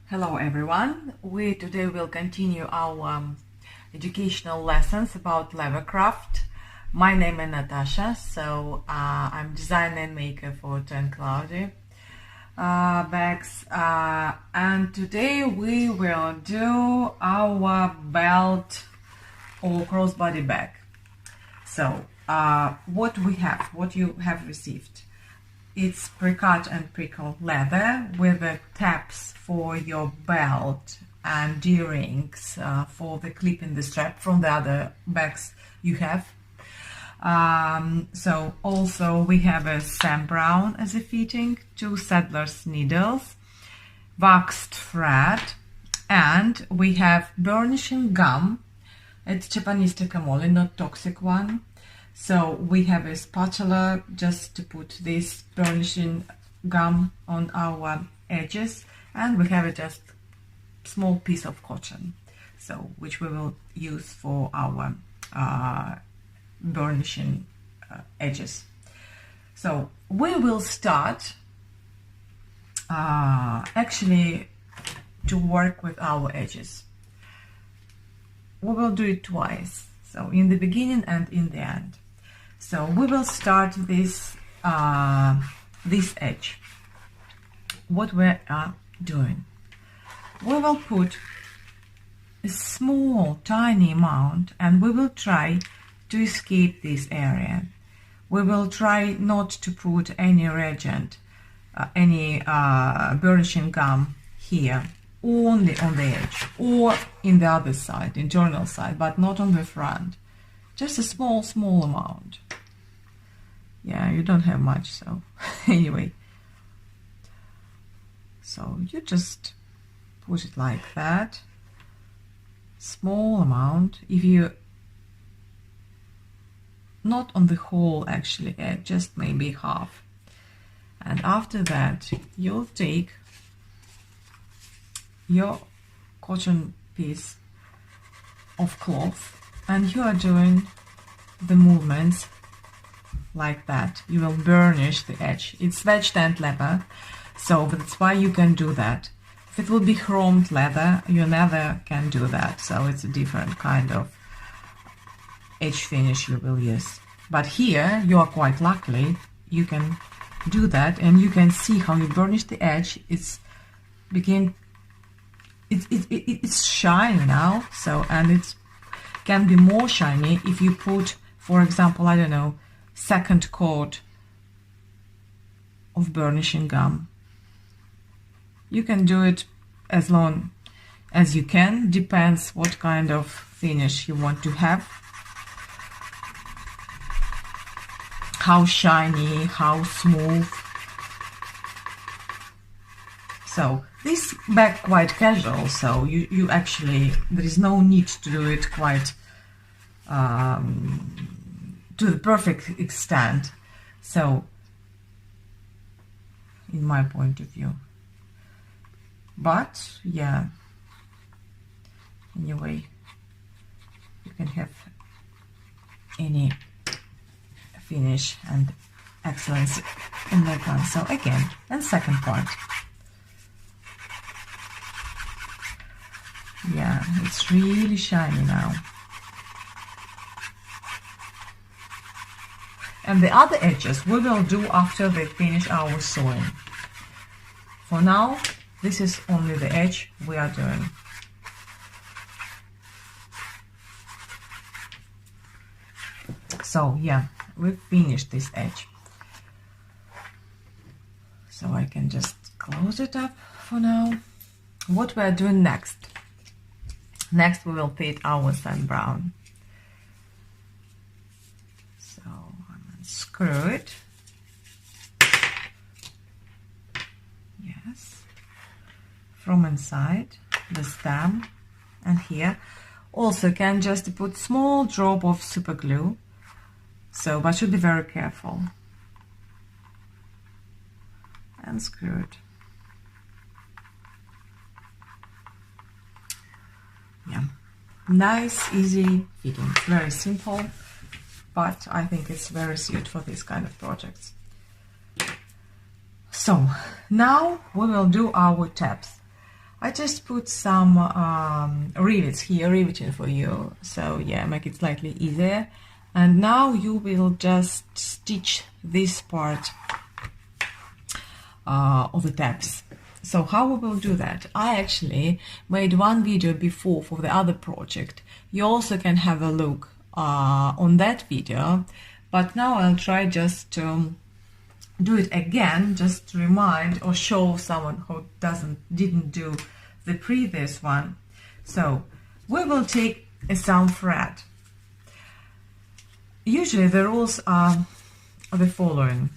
Hello everyone, we today will continue our educational lessons about leather craft. My name is Natasha, so I'm designer and maker for Ten Cloudy bags, and today we will do our belt or crossbody bag. So what you have received, it's pre-cut and pre-cut leather with the tabs for your belt and D-rings for the clip in the strap from the other bags you have. So also we have a Sam Brown as a fitting, 2 saddler's needles, waxed thread, and we have burnishing gum. It's Japanese takamole, not toxic one. So we have a spatula just to put this burnishing gum on our edges, and we have a just small piece of cotton, so which we will use for our burnishing edges. So we will start actually to work with our edges. We will do it twice, so in the beginning and in the end. So we will start this this edge. What we are doing, we will put a small tiny amount and we will try to escape this area. We will try not to put any reagent, any burnishing gum here, only on the edge or in the other side, internal side, but not on the front. Just a small amount. Yeah, you don't have much, so anyway. So you just put it like that, small amount. If you, not on the whole actually, just maybe half. And after that, you'll take your cotton piece of cloth and you are doing the movements like that. You will burnish the edge. It's wedged and leather, so that's why you can do that. If it will be chromed leather, you never can do that, so it's a different kind of edge finish you will use. But here you are quite lucky, you can do that, and you can see how you burnish the edge. It's shiny now, so, and it can be more shiny if you put, for example, I don't know, second coat of burnishing gum. You can do it as long as you can, depends what kind of finish you want to have, how shiny, how smooth. So this bag quite casual, so you actually, there is no need to do it quite to the perfect extent, so in my point of view. But yeah, anyway, you can have any finish and excellence in that one. So again, and second part. Yeah, it's really shiny now. And the other edges we will do after we finish our sewing. For now, this is only the edge we are doing. So yeah, we've finished this edge. So I can just close it up for now. What we are doing next? Next we will fit our Sam Brown. So I'm going to screw it. Yes. From inside the stem and here. Also can just put small drop of super glue. So, but should be very careful. And screw it. Yeah, nice, easy fitting. Very simple, but I think it's very suited for this kind of projects. So now we will do our tabs. I just put some rivets here, riveting for you, so yeah, make it slightly easier. And now you will just stitch this part of the tabs. So how we will do that? I actually made one video before for the other project. You also can have a look on that video, but now I'll try just to do it again, just to remind or show someone who didn't do the previous one. So we will take a some thread. Usually the rules are the following.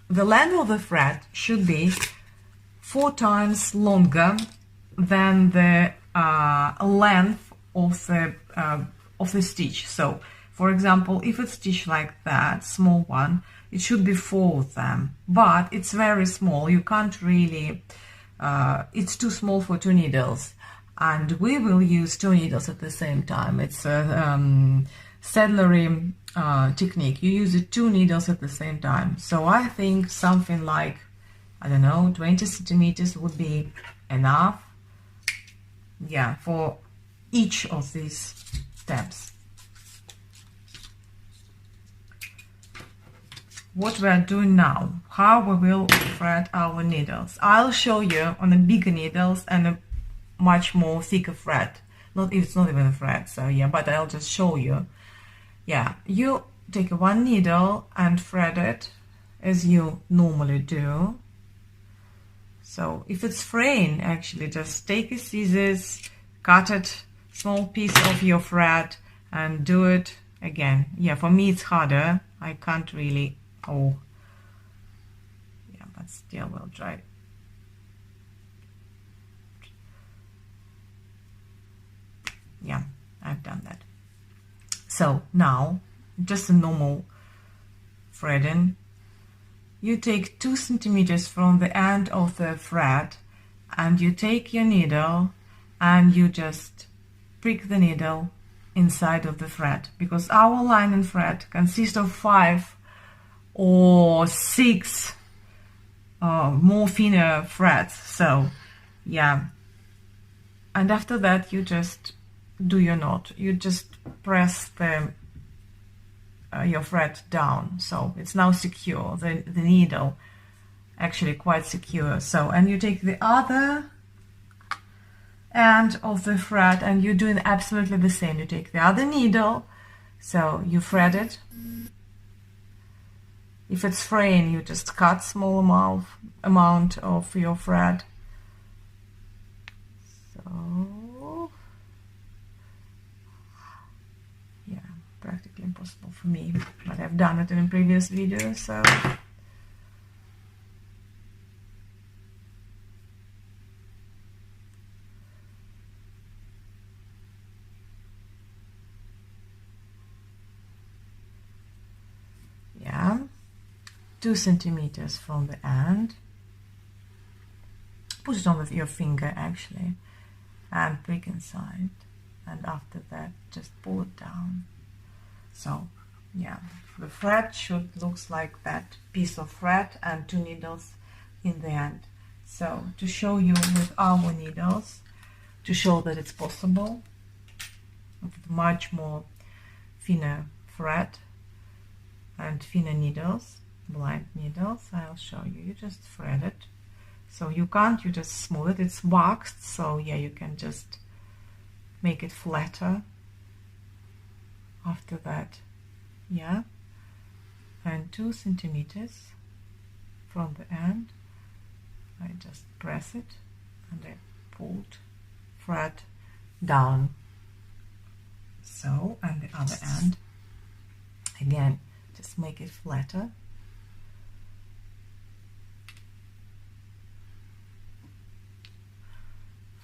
The length of the thread should be 4 times longer than the length of the stitch. So for example, if it's stitched like that, small one, it should be 4 of them, but it's very small. You can't really, it's too small for 2 needles, and we will use 2 needles at the same time. It's a saddlery technique. You use 2 needles at the same time. So I think something like, I don't know, 20 centimeters would be enough, yeah, for each of these tabs. What we are doing now, how we will thread our needles. I'll show you on the bigger needles and a much more thicker thread. It's not even a thread, so yeah, but I'll just show you. Yeah, you take one needle and thread it as you normally do. So if it's fraying, actually just take a scissors, cut it, small piece of your thread, and do it again. Yeah, for me it's harder. I can't really. Oh, yeah, but still we'll try. Yeah, I've done that. So now, just a normal threading. You take 2 centimeters from the end of the thread, and you take your needle and you just prick the needle inside of the thread, because our lining thread consists of 5 or 6 more thinner threads. So yeah, and after that you just do your knot. You just press the your thread down, so it's now secure. The needle actually quite secure. So, and you take the other end of the thread and you're doing absolutely the same. You take the other needle, so you thread it. If it's fraying, you just cut small amount of your thread. So yeah, practically impossible for me, but I've done it in a previous video, so yeah. 2 centimeters from the end. Put it on with your finger actually and prick inside, and after that just pull it down. So yeah, the thread should looks like that piece of thread and 2 needles in the end. So to show you with our needles, to show that it's possible with much more thinner thread and thinner needles, blind needles, I'll show you. You just thread it. So you can't, you just smooth it. It's waxed, so yeah, you can just make it flatter after that. Yeah, and 2 centimeters from the end, I just press it and I pulled thread down. So, and the other end, again, just make it flatter.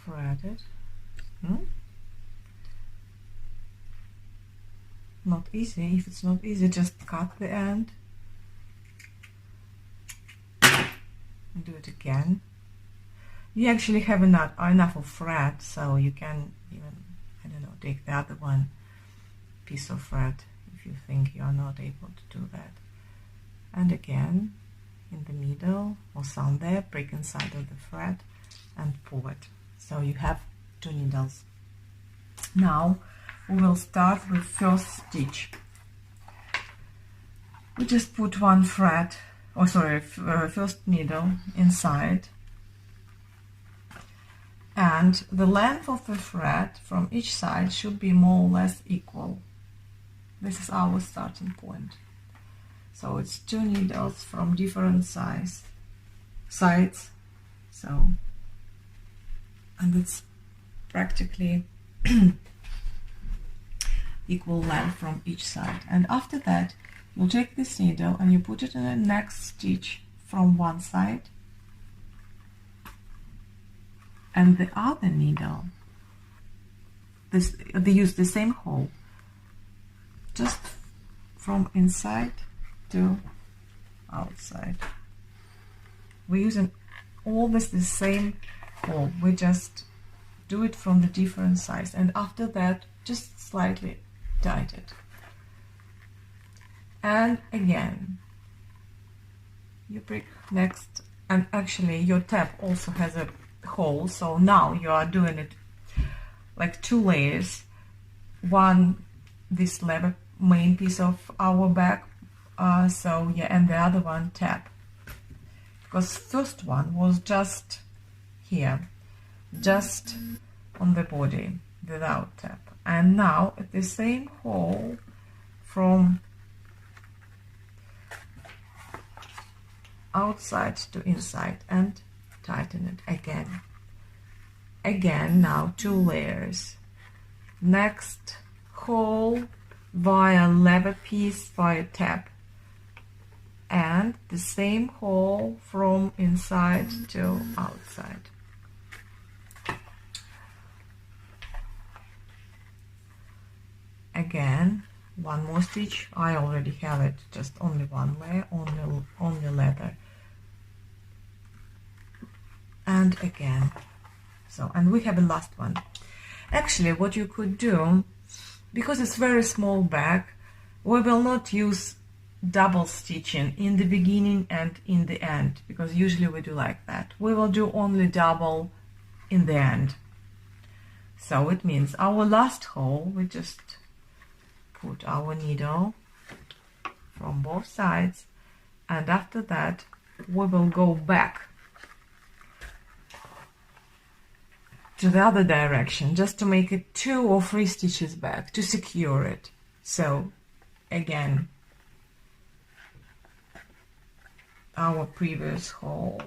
Thread it. Not easy. If it's not easy, just cut the end and do it again. You actually have enough of thread, so you can even, I don't know, take the other one piece of thread if you think you are not able to do that. And again, in the middle or somewhere, prick inside of the thread and pull it. So you have 2 needles. Now we will start with first stitch. We just put one thread, or sorry, first needle inside, and the length of the thread from each side should be more or less equal. This is our starting point. So it's 2 needles from different sides. So, and it's practically equal length from each side. And after that, you'll take this needle and you put it in the next stitch from one side, and the other needle, they use the same hole, just from inside to outside. We're using always the same hole, we just do it from the different sides, and after that just slightly tighten it. And again you prick next, and actually your tab also has a hole, so now you are doing it like 2 layers. One, this leather main piece of our bag, so yeah, and the other one tab, because first one was just here, just on the body without tab, and now at the same hole from outside to inside, and tighten it again. Now 2 layers, next hole via leather piece via tab, and the same hole from inside to outside. Again, one more stitch. I already have it, just only one layer, only leather, and again. So, and we have a last one. Actually, what you could do, because it's very small bag, we will not use double stitching in the beginning and in the end, because usually we do like that. We will do only double in the end. So it means our last hole, we just put our needle from both sides, and after that we will go back to the other direction, just to make it 2 or 3 stitches back to secure it. So again, our previous hole,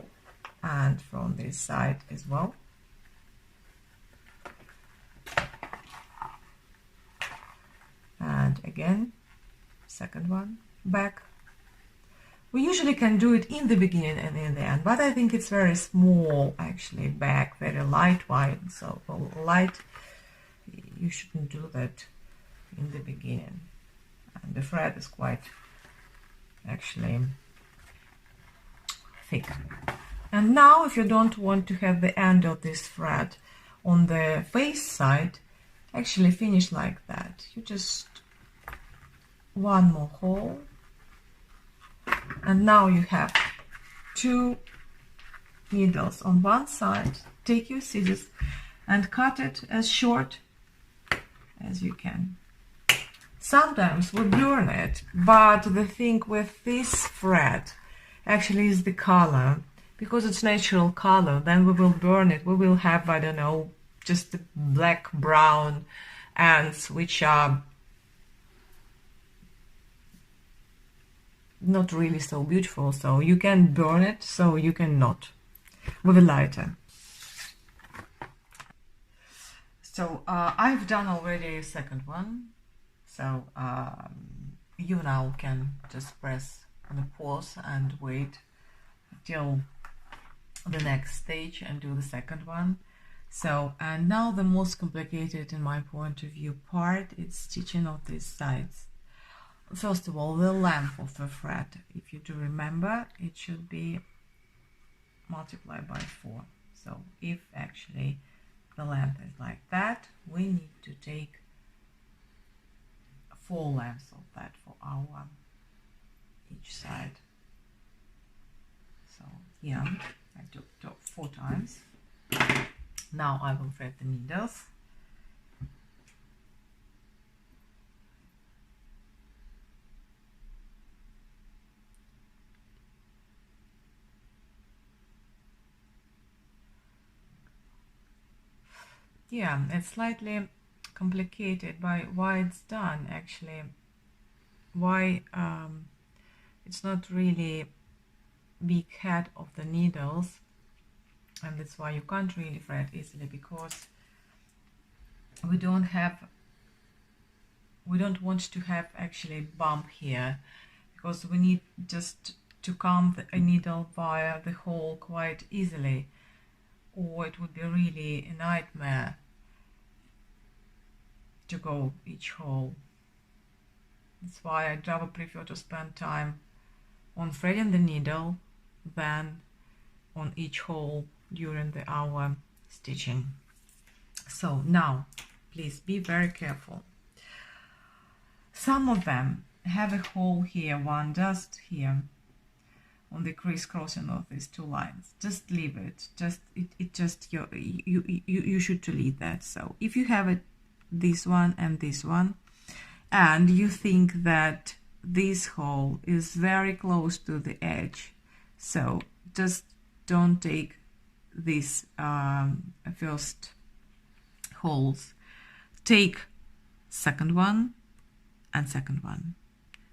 and from this side as well. And again, second one back. We usually can do it in the beginning and in the end, but I think it's very small actually back, very lightweight, so light, you shouldn't do that in the beginning. And the thread is quite actually thick. And now if you don't want to have the end of this thread on the face side, actually finish like that. You just one more hole, and now you have 2 needles on one side. Take your scissors and cut it as short as you can. Sometimes we burn it, but the thing with this thread actually is the color, because it's natural color. Then we will burn it, we will have, I don't know, just the black brown ends, which are not really so beautiful. So you can burn it, so you cannot with a lighter. So I've done already a second one, so you now can just press on the pause and wait till the next stage and do the second one. So, and now the most complicated in my point of view part is stitching of these sides. First of all, the length of the thread, if you do remember, it should be multiplied by 4. So if actually the length is like that, we need to take 4 lengths of that for our each side. So yeah, I took 4 times. Now I will thread the needles. Yeah, it's slightly complicated by why it's done actually. Why it's not really big head of the needles, and that's why you can't really thread easily, because we don't want to have actually bump here, because we need just to come a needle via the hole quite easily, or it would be really a nightmare to go each hole. That's why I'd rather prefer to spend time on threading the needle than on each hole during the hour stitching. So now please be very careful. Some of them have a hole here, one just here on the crisscrossing of these two lines. Just leave it. You should delete that. So if you have it, this one and this one, and you think that this hole is very close to the edge, so just don't take these first holes. Take second one and second one.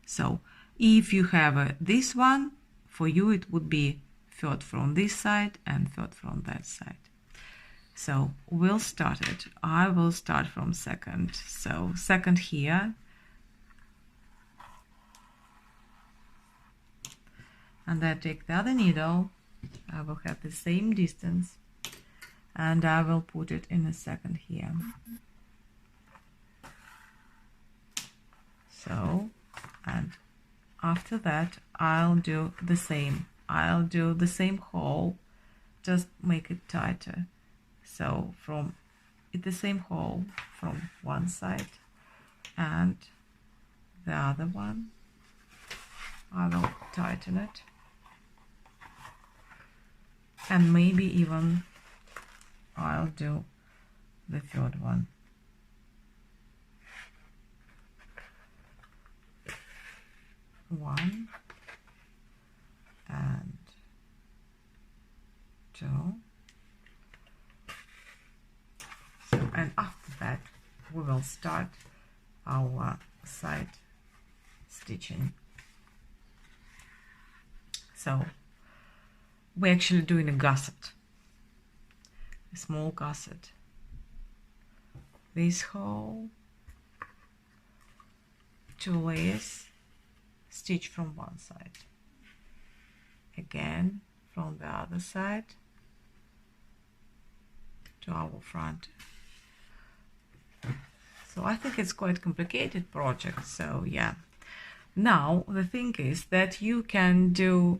So if you have this one, for you it would be third from this side and third from that side. So we'll start it. I will start from second. So second here, and I take the other needle. I will have the same distance, and I will put it in a second here. So, and after that I'll do the same. I'll do the same hole, just make it tighter. So from the same hole from one side and the other one, I will tighten it, and maybe even I'll do the third one. One and two. So, and after that we will start our side stitching. So we're actually doing a gusset, a small gusset. This hole, 2 layers, stitch from one side, again from the other side to our front. So I think it's quite a complicated project. So yeah, now the thing is that you can do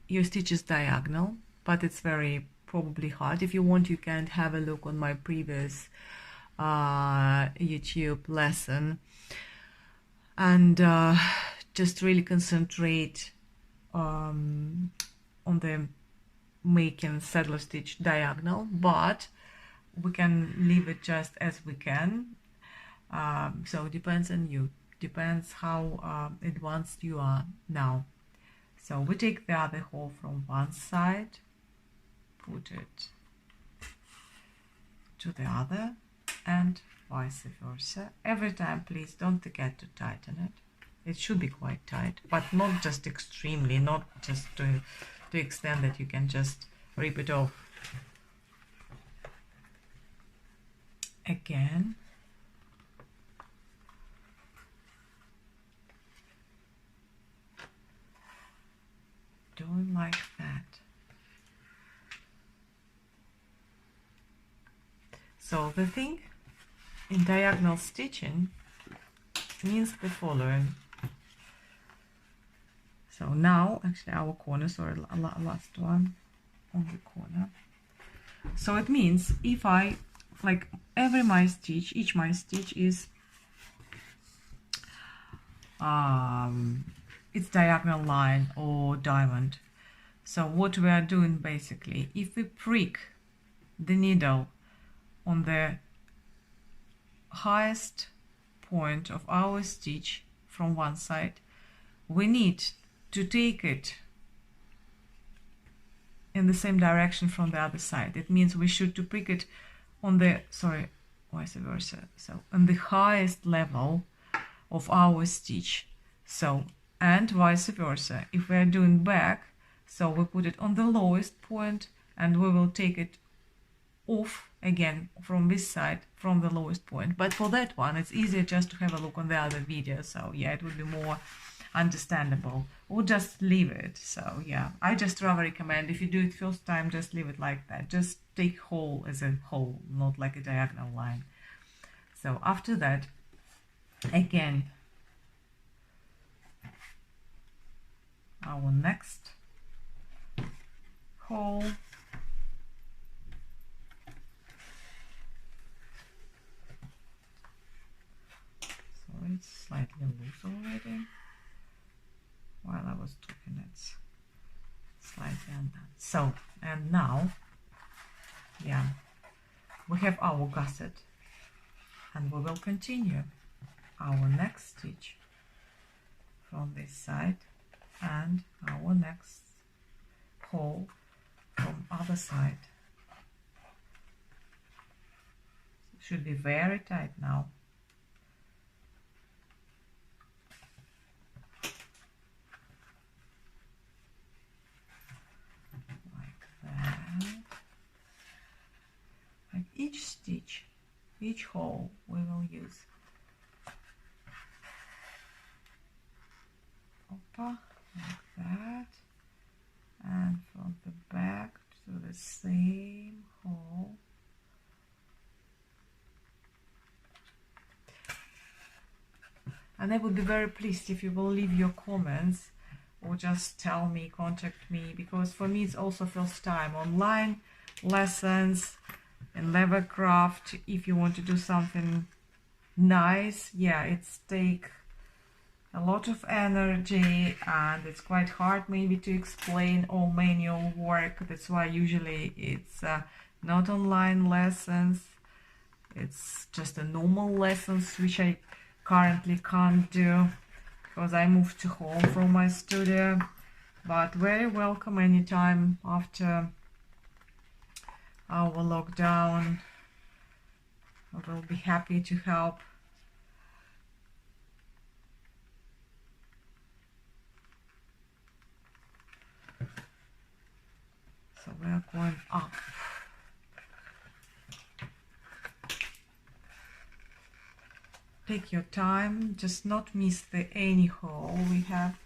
your stitches diagonal, but it's very probably hard. If you want, you can have a look on my previous YouTube lesson, and just really concentrate on the making saddle stitch diagonal, but we can leave it just as we can. So it depends on you, depends how advanced you are now. So we take the other hole from one side, put it to the other, and vice versa. Every time, please don't forget to tighten it. It should be quite tight, but not just extremely, not just to the extent that you can just rip it off. Again. Doing like that. So the thing in diagonal stitching means the following. So now actually our corners are last one on the corner. So it means if I like each my stitch is it's diagonal line or diamond. So what we are doing basically, if we prick the needle on the highest point of our stitch from one side, we need to take it in the same direction from the other side. It means we should to prick it on the, sorry, vice versa, so on the highest level of our stitch. So, and vice versa, if we are doing back, so we put it on the lowest point and we will take it off again from this side from the lowest point. But for that one it's easier just to have a look on the other video, so yeah, it would be more understandable, or just leave it. So yeah, I just rather recommend, if you do it first time, just leave it like that, just take whole as a whole, not like a diagonal line. So after that, again, our next hole, so it's slightly loose already. While I was talking, it's slightly undone. So, and now, yeah, we have our gusset, and we will continue our next stitch from this side and our next hole from other side. It should be very tight now. Like each stitch, each hole we will use like that, and from the back to the same hole. And I would be very pleased if you will leave your comments or just tell me, contact me, because for me it's also first time online lessons in leather craft. If you want to do something nice, yeah, it's take a lot of energy and it's quite hard maybe to explain all manual work. That's why usually it's not online lessons, it's just a normal lessons, which I currently can't do because I moved to home from my studio. But very welcome anytime after our lockdown. I will be happy to help. So we are going up. Take your time, just not miss the any hole we have.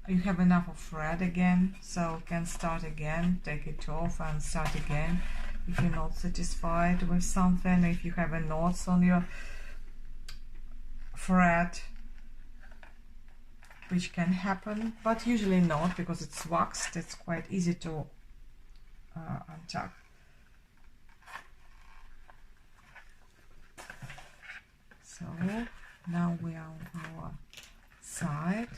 You have enough of thread again, so you can start again, take it off and start again if you're not satisfied with something, if you have a knots on your thread, which can happen, but usually not, because it's waxed, it's quite easy to untuck. So now we are on our side.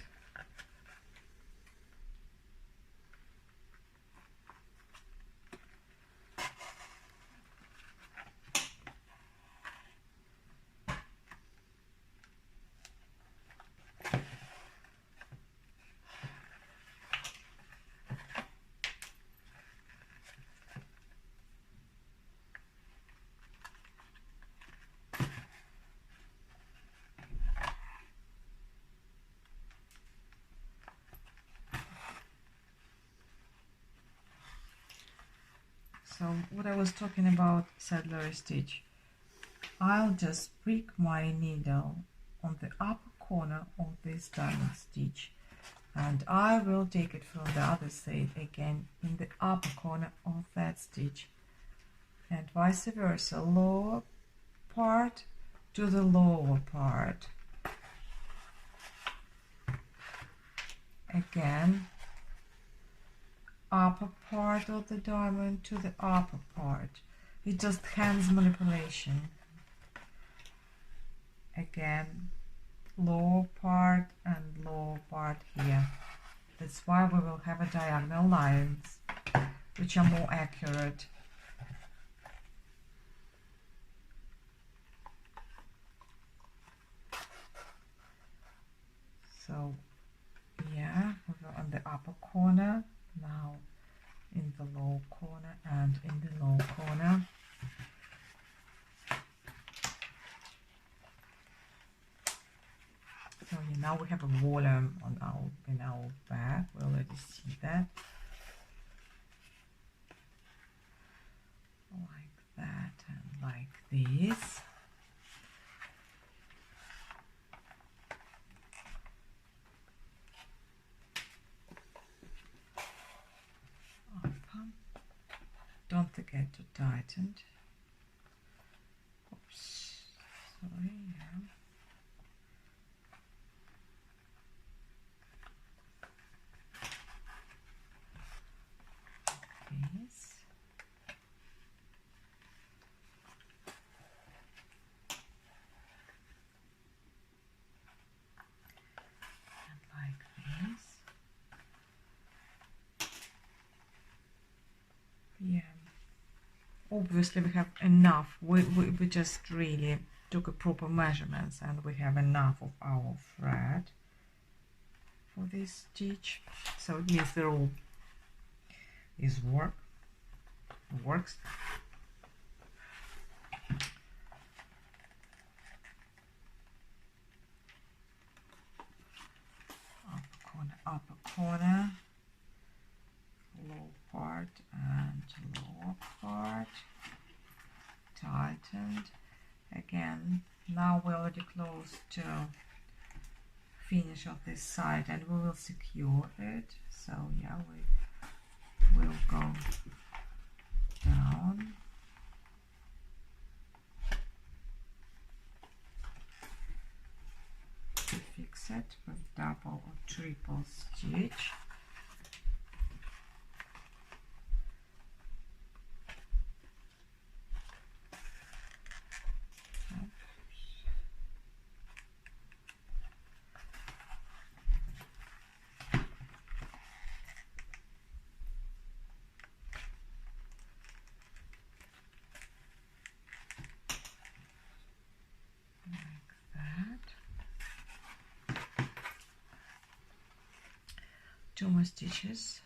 So what I was talking about, saddlery stitch, I'll just prick my needle on the upper corner of this diamond stitch, and I will take it from the other side again in the upper corner of that stitch, and vice versa, lower part to the lower part. Again, upper part of the diamond to the upper part. It's just hands manipulation. Again, lower part and lower part here. That's why we will have a diagonal lines, which are more accurate. So, yeah, we were on the upper corner, now in the lower corner and in the lower corner. So yeah, now we have a volume on in our back. We already see that. Like that and like this. Don't forget to tighten. Oops, sorry, yeah. This. And like this. Yeah. Obviously we have enough. We just really took a proper measurements and we have enough of our thread for this stitch. So it means the rule is works. Upper corner, low part and lower part, tightened. Again, now we're already close to finish of this side and we will secure it. So yeah, we will go down. To fix it with double or triple stitch. Two more stitches.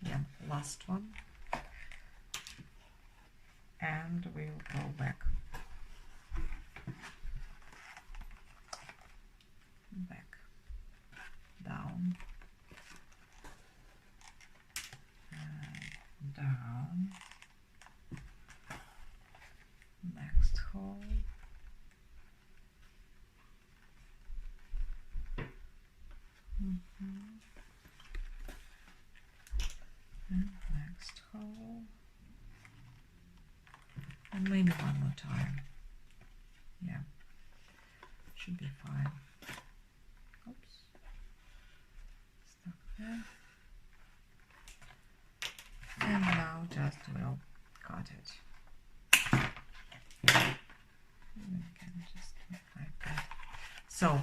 Yeah, last one. And we'll go back. Back. Down. Down, next hole, and next hole, and maybe one more time. Yeah, should be fine. Oops, stuck there. And now just we'll cut it. We can just like that. So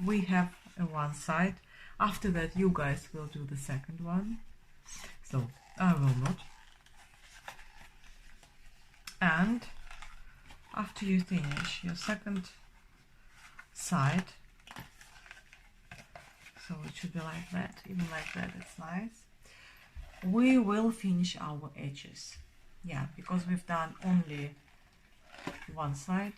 we have one side. After that, you guys will do the second one. So I will not. And after you finish your second side, so it should be like that, even like that, it's nice. We will finish our edges, yeah, because we've done only one side,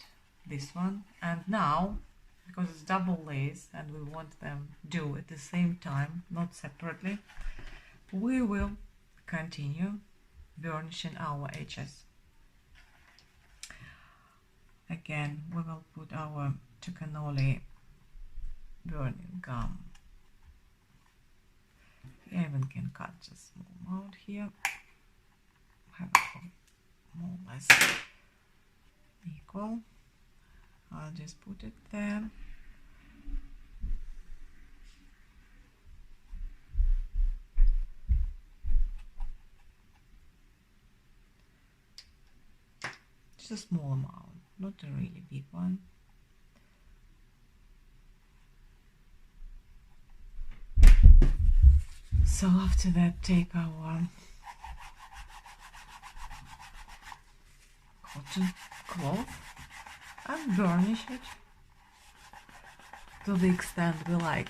this one, and now because it's double lace and we want them do at the same time, not separately, we will continue burnishing our edges. Again, we will put our Chocanoli burning gum. You even can cut just small amount here. have more or less equal. I'll just put it there. Just a small amount, not a really big one. So after that, take our cotton cloth and burnish it to the extent we like.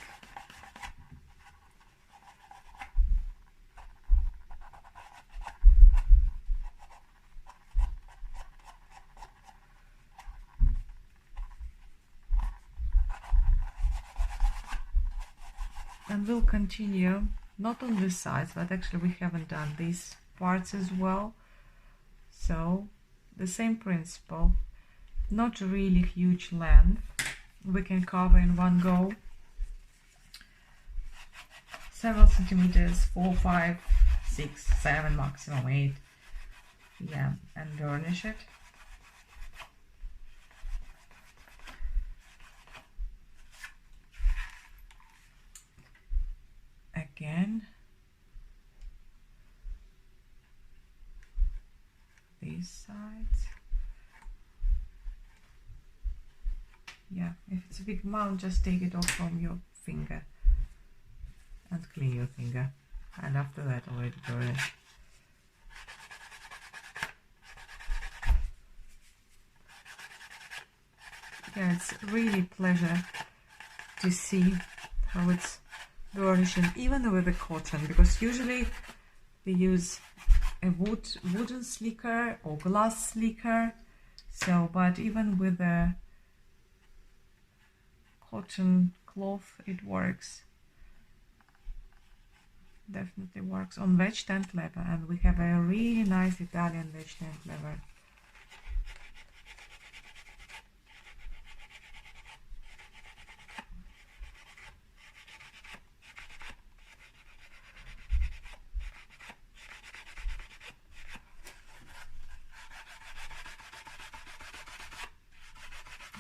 And we'll continue, not on this side, but actually we haven't done these parts as well. So the same principle, not really huge length, we can cover in one go. Several centimeters, 4, 5, 6, 7, maximum 8. Yeah, and burnish it. Again, these sides. Yeah, if it's a big amount, just take it off from your finger and clean your finger, and after that already burnish. Yeah, it's really pleasure to see how it's burnishing, even with the cotton, because usually we use a wooden slicker or glass slicker. So, but even with the cotton cloth, it works. Definitely works on veg tent leather, and we have a really nice Italian veg tent leather.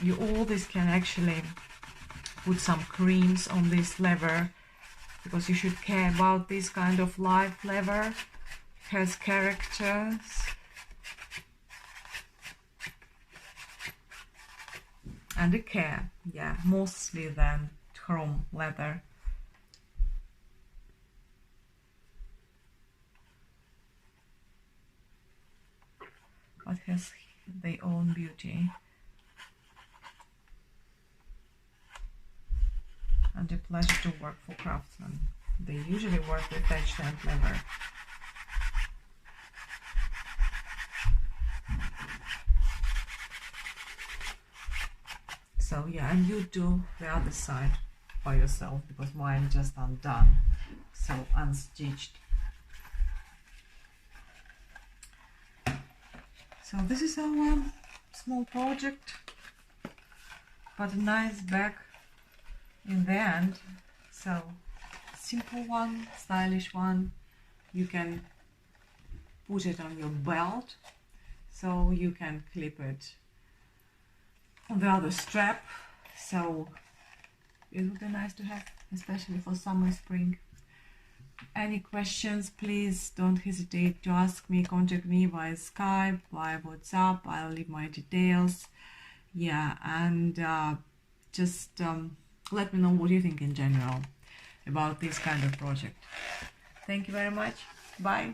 You always can actually put some creams on this leather, because you should care about this kind of live leather. It has characters. And a care, yeah, mostly than chrome leather. But has their own beauty. And a pleasure to work for craftsmen. They usually work with veg tent leather. So yeah, and you do the other side by yourself, because mine just undone, so unstitched. So this is our small project, but a nice bag in the end. So simple one, stylish one. You can put it on your belt, so you can clip it on the other strap. So it would be nice to have, especially for summer, spring. Any questions, please don't hesitate to ask me. Contact me via Skype, via WhatsApp. I'll leave my details. Yeah, and just let me know what you think in general about this kind of project. Thank you very much. Bye.